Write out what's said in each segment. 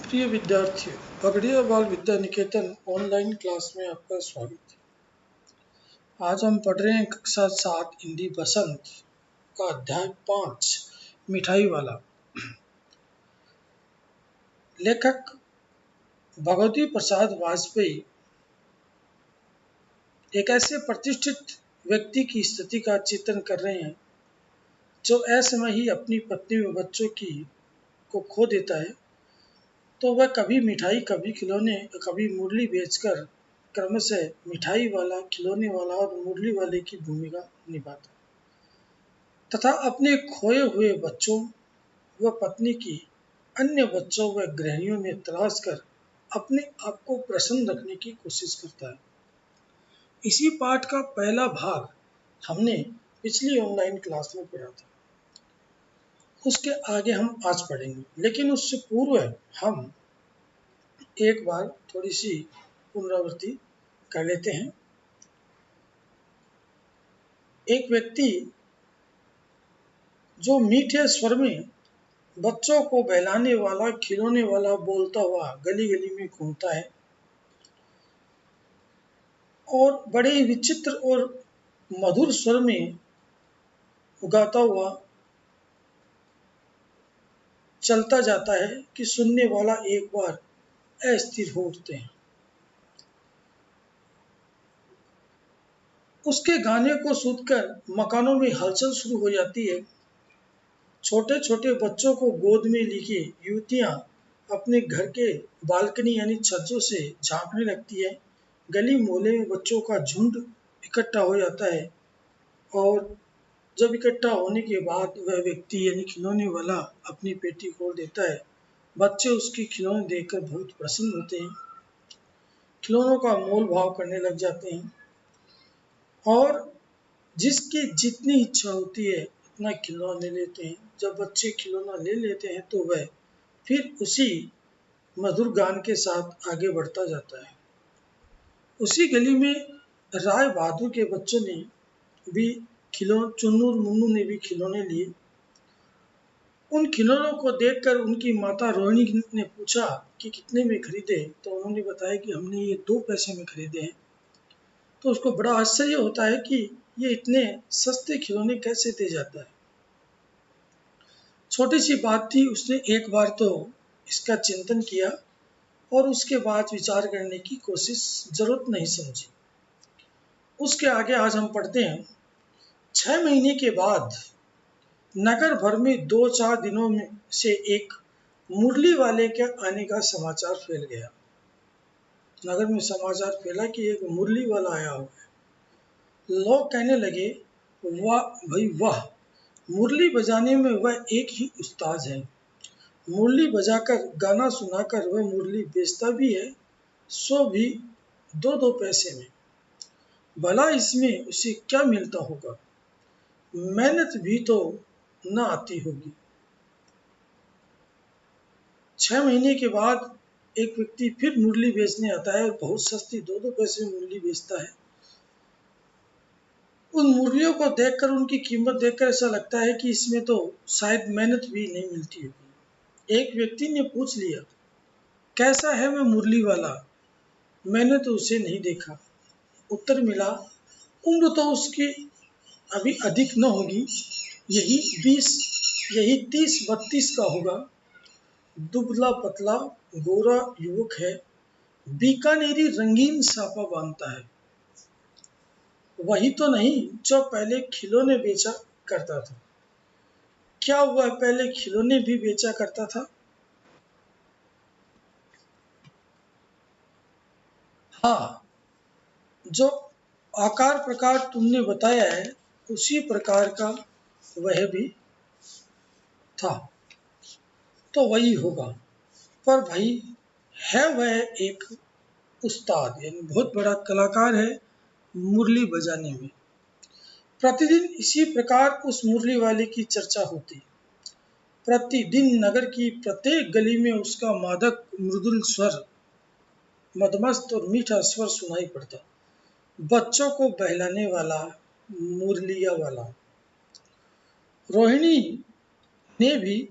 प्रिय विद्यार्थियों, पगड़िया बाल विद्या निकेतन ऑनलाइन क्लास में आपका स्वागत है। आज हम पढ़ रहे हैं कक्षा 7 हिंदी बसंत का अध्याय 5 मिठाई वाला। लेखक भगवती प्रसाद वाजपेयी एक ऐसे प्रतिष्ठित व्यक्ति की स्थिति का चित्रण कर रहे हैं जो असमय ही अपनी पत्नी व बच्चों को खो देता है। तो वह कभी मिठाई, कभी खिलौने, कभी मुरली बेचकर क्रमशः मिठाई वाला, खिलौने वाला और मुरली वाले की भूमिका निभाता तथा अपने खोए हुए बच्चों व पत्नी की अन्य बच्चों व गृहिणियों में तलाश कर अपने आप को प्रसन्न रखने की कोशिश करता है। इसी पाठ का पहला भाग हमने पिछली ऑनलाइन क्लास में पढ़ा था। उसके आगे हम आज पढ़ेंगे, लेकिन उससे पूर्व हम एक बार थोड़ी सी पुनरावृत्ति कर लेते हैं। एक व्यक्ति जो मीठे स्वर में बच्चों को बहलाने वाला, खिलौने वाला बोलता हुआ गली गली में घूमता है और बड़े ही विचित्र और मधुर स्वर में गाता हुआ चलता जाता है कि सुनने वाला एक बार अस्थिर हो उठते हैं। उसके गाने को सुनकर मकानों में हलचल शुरू हो जाती है। छोटे छोटे बच्चों को गोद में लेके युवतियां अपने घर के बालकनी यानी छज्जों से झांकने लगती है। गली मोहल्ले में बच्चों का झुंड इकट्ठा हो जाता है और जब इकट्ठा होने के बाद वह व्यक्ति यानी खिलौने वाला अपनी पेटी खोल देता है। बच्चे उसकी खिलौने देखकर बहुत प्रसन्न होते हैं, खिलौनों का मोल भाव करने लग जाते हैं और जिसकी जितनी इच्छा होती है उतना खिलौना ले लेते हैं। जब बच्चे खिलौना ले लेते हैं तो वह फिर उसी मधुर गान के साथ आगे बढ़ता जाता है। उसी गली में राय बहादुर के बच्चों ने भी चुन्नू और मुन्नू ने भी खिलौने लिए। उन खिलौनों को देखकर उनकी माता रोहिणी ने पूछा कि कितने में खरीदे, तो उन्होंने बताया कि हमने ये 2 पैसे में खरीदे हैं। तो उसको बड़ा आश्चर्य होता है कि ये इतने सस्ते खिलौने कैसे दे जाता है। छोटी सी बात थी, उसने एक बार तो इसका चिंतन किया और उसके बाद विचार करने की कोशिश जरूरत नहीं समझी। उसके आगे आज हम पढ़ते हैं। 6 महीने के बाद नगर भर में 2-4 दिनों में से एक मुरली वाले के आने का समाचार फैल गया। नगर में समाचार फैला कि एक मुरली वाला आया हुआ है। लोग कहने लगे, वाह भाई वाह, मुरली बजाने में वह एक ही उस्ताद है। मुरली बजाकर, गाना सुनाकर वह मुरली बेचता भी है, सो भी 2-2 पैसे में। भला इसमें उसे क्या मिलता होगा? मेहनत भी तो न आती होगी। 6 महीने के बाद एक व्यक्ति फिर मुरली बेचने आता है और बहुत सस्ती 2-2 पैसे में मुरली बेचता है। उन मुरलियों को देखकर, उनकी कीमत देखकर ऐसा लगता है कि इसमें तो शायद मेहनत भी नहीं मिलती होगी। एक व्यक्ति ने पूछ लिया, कैसा है वह मुरली वाला? मैंने तो उसे नहीं देखा। उत्तर मिला, उम्र तो उसकी अभी अधिक न होगी, यही 30-32 का होगा। दुबला पतला गोरा युवक है, बीकानेरी रंगीन साफा बांधता है। वही तो नहीं जो पहले खिलौने बेचा करता था? क्या वह पहले खिलौने भी बेचा करता था? हाँ, जो आकार प्रकार तुमने बताया है उसी प्रकार का वह भी था, तो वही होगा। पर भाई है वह एक उस्ताद, यानी बहुत बड़ा कलाकार है मुरली बजाने में। प्रतिदिन इसी प्रकार उस मुरली वाले की चर्चा होती। प्रतिदिन नगर की प्रत्येक गली में उसका मादक मृदुल स्वर, मदमस्त और मीठा स्वर सुनाई पड़ता। बच्चों को बहलाने वाला, मुरलिया वाला। रोहिणी ने भी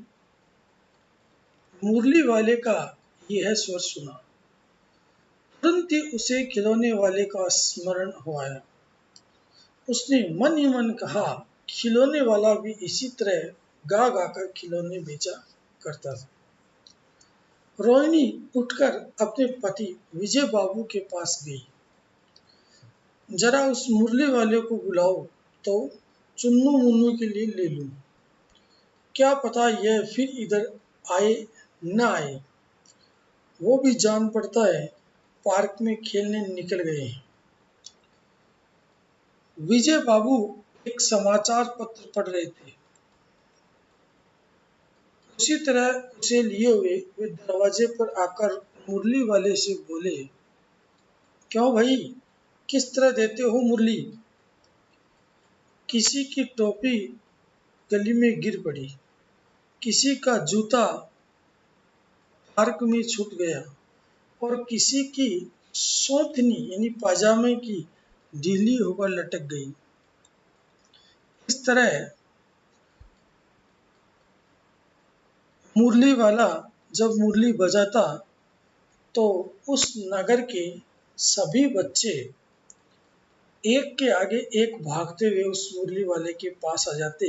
मुरली वाले का यह स्वर सुना। तुरंत ही उसे खिलौने वाले का स्मरण हो आया। उसने मन ही मन कहा, खिलौने वाला भी इसी तरह गा गा कर खिलौने बेचा करता था। रोहिणी उठकर अपने पति विजय बाबू के पास गई। जरा उस मुरली वाले को बुलाओ तो चुन्नू मुन्नू के लिए ले लूं। क्या पता यह फिर इधर आए न आए। वो भी जान पड़ता है पार्क में खेलने निकल गए हैं। विजय बाबू एक समाचार पत्र पढ़ रहे थे। उसी तरह उसे लिए हुए वे दरवाजे पर आकर मुरली वाले से बोले, क्यों भाई, किस तरह देते हो मुरली? किसी की टोपी गली में गिर पड़ी, किसी का जूता पार्क में छूट गया और किसी की सौतनी यानी पाजामे की ढीली होकर लटक गई। इस तरह मुरली वाला जब मुरली बजाता तो उस नगर के सभी बच्चे एक के आगे एक भागते हुए उस मुरली वाले के पास आ जाते।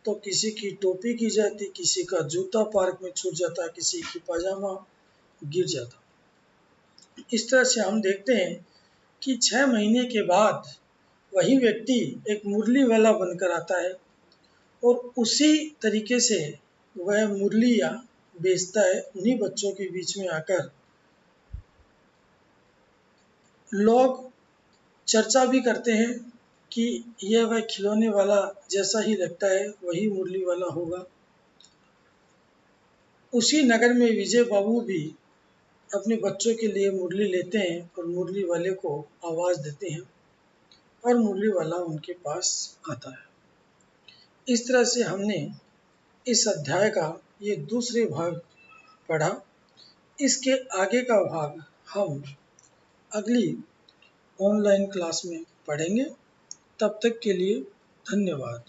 तो किसी की टोपी गिर जाती, किसी का जूता पार्क में छूट जाता, किसी की पाजामा गिर जाता। इस तरह से हम देखते हैं कि 6 महीने के बाद वही व्यक्ति एक मुरली वाला बनकर आता है और उसी तरीके से वह मुरलियाँ बेचता है। उन्हीं बच्चों के बीच में आकर लोग चर्चा भी करते हैं कि यह वह खिलौने वाला जैसा ही लगता है, वही मुरली वाला होगा। उसी नगर में विजय बाबू भी अपने बच्चों के लिए मुरली लेते हैं और मुरली वाले को आवाज़ देते हैं और मुरली वाला उनके पास आता है। इस तरह से हमने इस अध्याय का ये दूसरे भाग पढ़ा। इसके आगे का भाग हम अगली ऑनलाइन क्लास में पढ़ेंगे। तब तक के लिए धन्यवाद।